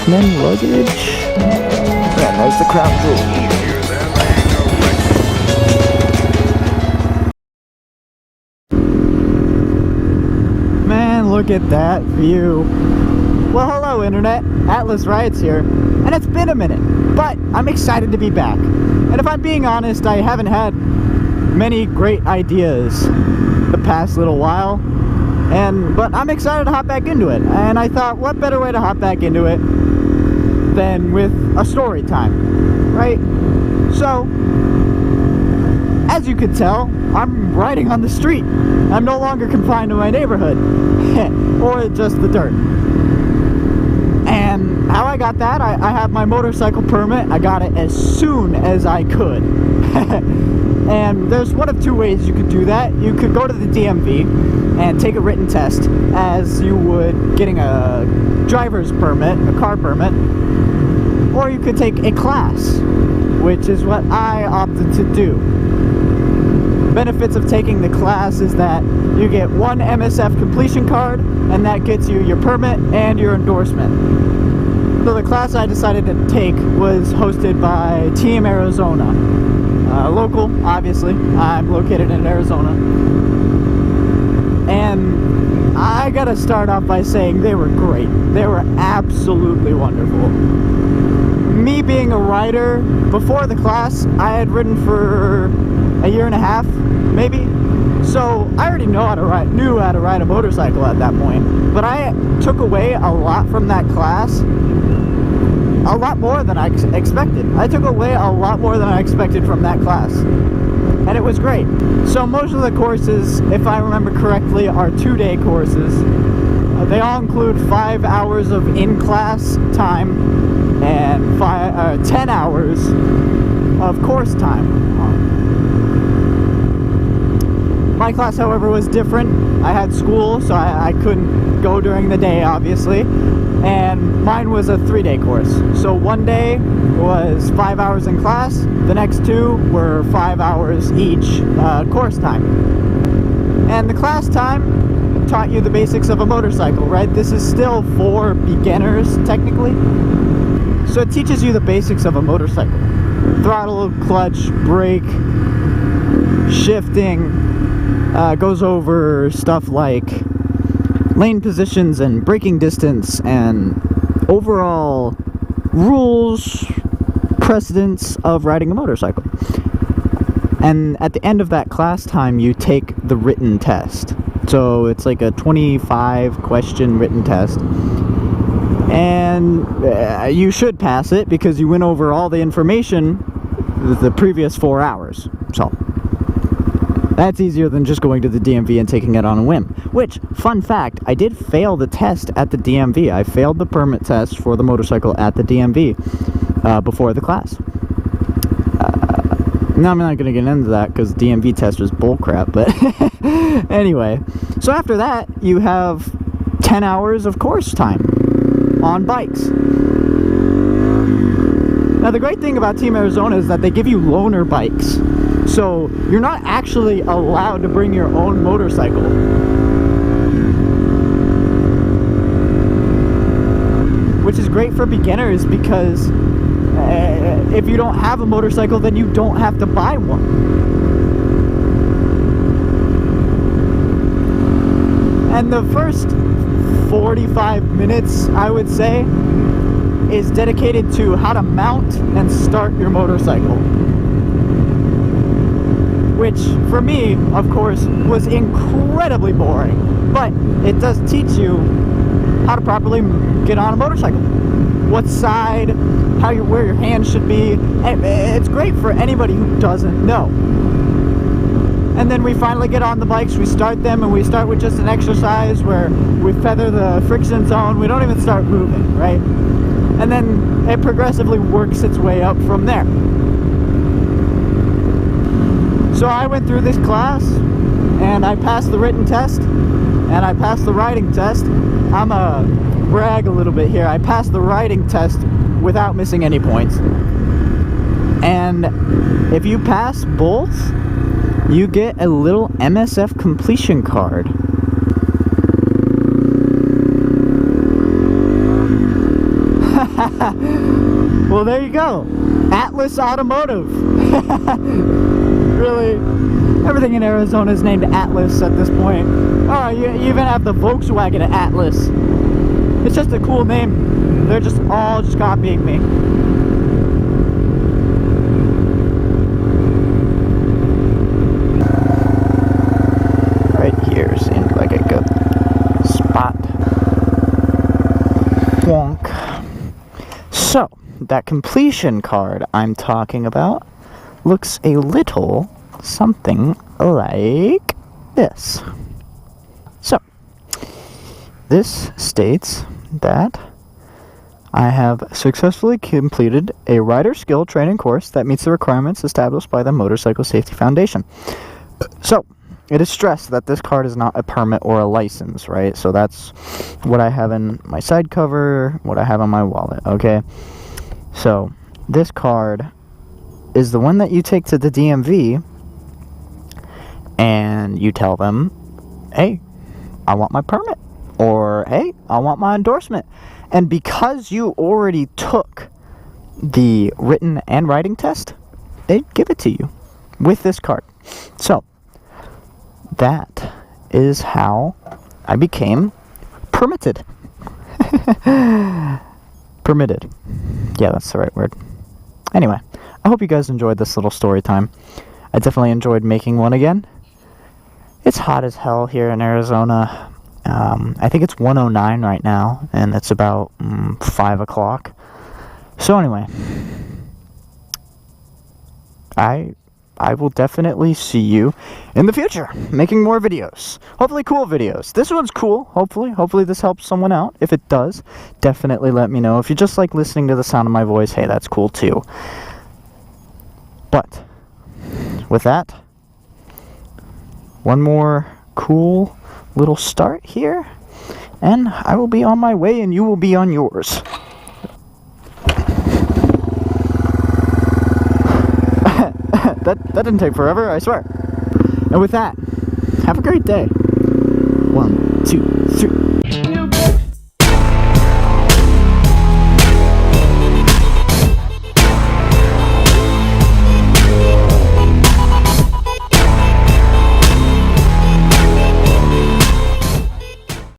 X-Men luggage. Yeah, there's the crown jewel. Man, look at that view. Well, hello Internet, Atlas Riots here, and it's been a minute, but I'm excited to be back. And if I'm being honest, I haven't had many great ideas the past little while, but I'm excited to hop back into it. And I thought, what better way to hop back into it than with a story time, right? So, as you could tell, I'm riding on the street. I'm no longer confined to my neighborhood, or just the dirt. And how I got that, I have my motorcycle permit. I got it as soon as I could. And there's one of two ways you could do that. You could go to the DMV and take a written test as you would getting a driver's permit, a car permit, or you could take a class, which is what I opted to do. Benefits of taking the class is that you get one MSF completion card, and that gets you your permit and your endorsement. So the class I decided to take was hosted by Team Arizona. Local, obviously. I'm located in Arizona. And I gotta start off by saying they were great. They were absolutely wonderful. Me being a rider, before the class, I had ridden for a year and a half, maybe. So I already knew how to ride a motorcycle at that point. But I took away a lot from that class. A lot more than I expected. I took away a lot more than I expected from that class. And it was great. So most of the courses, if I remember correctly, are 2-day courses. They all include 5 hours of in-class time and 10 hours of course time. My class, however, was different. I had school, so I couldn't go during the day, obviously. And mine was a 3-day course. So one day was 5 hours in class, the next 2 were 5 hours each course time. And the class time taught you the basics of a motorcycle, right? This is still for beginners, technically. So it teaches you the basics of a motorcycle. Throttle, clutch, brake, shifting, goes over stuff like lane positions and braking distance and overall rules, precedents of riding a motorcycle. And at the end of that class time, you take the written test. So it's like a 25 question written test. And you should pass it because you went over all the information the previous 4 hours. So that's easier than just going to the DMV and taking it on a whim. Which, fun fact, I did fail the test at the DMV. I failed the permit test for the motorcycle at the DMV before the class. Now I'm not going to get into that because the DMV test was bullcrap, but anyway. So after that, you have 10 hours of course time on bikes. Now the great thing about Team Arizona is that they give you loaner bikes. So you're not actually allowed to bring your own motorcycle. Which is great for beginners because if you don't have a motorcycle, then you don't have to buy one. And the first 45 minutes, I would say, is dedicated to how to mount and start your motorcycle. Which, for me, of course, was incredibly boring. But it does teach you how to properly get on a motorcycle. What side, where your hands should be. And it's great for anybody who doesn't know. And then we finally get on the bikes, we start them, and we start with just an exercise where we feather the friction zone. We don't even start moving, right? And then it progressively works its way up from there. So I went through this class, and I passed the written test, and I passed the riding test. I'm a brag a little bit here. I passed the riding test without missing any points. And if you pass both, you get a little MSF completion card. Well, there you go. Atlas Automotive. Really, everything in Arizona is named Atlas at this point. Oh, you even have the Volkswagen Atlas. It's just a cool name. They're just all just copying me. Right here seems like a good spot. Wonk. So, that completion card I'm talking about looks a little something like this. So, this states that I have successfully completed a rider skill training course that meets the requirements established by the Motorcycle Safety Foundation. So, it is stressed that this card is not a permit or a license, right? So that's what I have in my side cover, what I have on my wallet, okay? So, this card is the one that you take to the DMV and you tell them, hey, I want my permit, or hey, I want my endorsement. And because you already took the written and writing test, they give it to you with this card. So, that is how I became permitted. Permitted. Yeah, that's the right word. Anyway, I hope you guys enjoyed this little story time. I definitely enjoyed making one again. It's hot as hell here in Arizona. I think it's 109 right now, and it's about 5 o'clock. So anyway, I will definitely see you in the future, making more videos. Hopefully cool videos. This one's cool, hopefully this helps someone out. If it does, definitely let me know. If you just like listening to the sound of my voice, hey, that's cool too. But, with that, one more cool little start here, and I will be on my way and you will be on yours. That didn't take forever, I swear. And with that, have a great day. 1, 2, 3.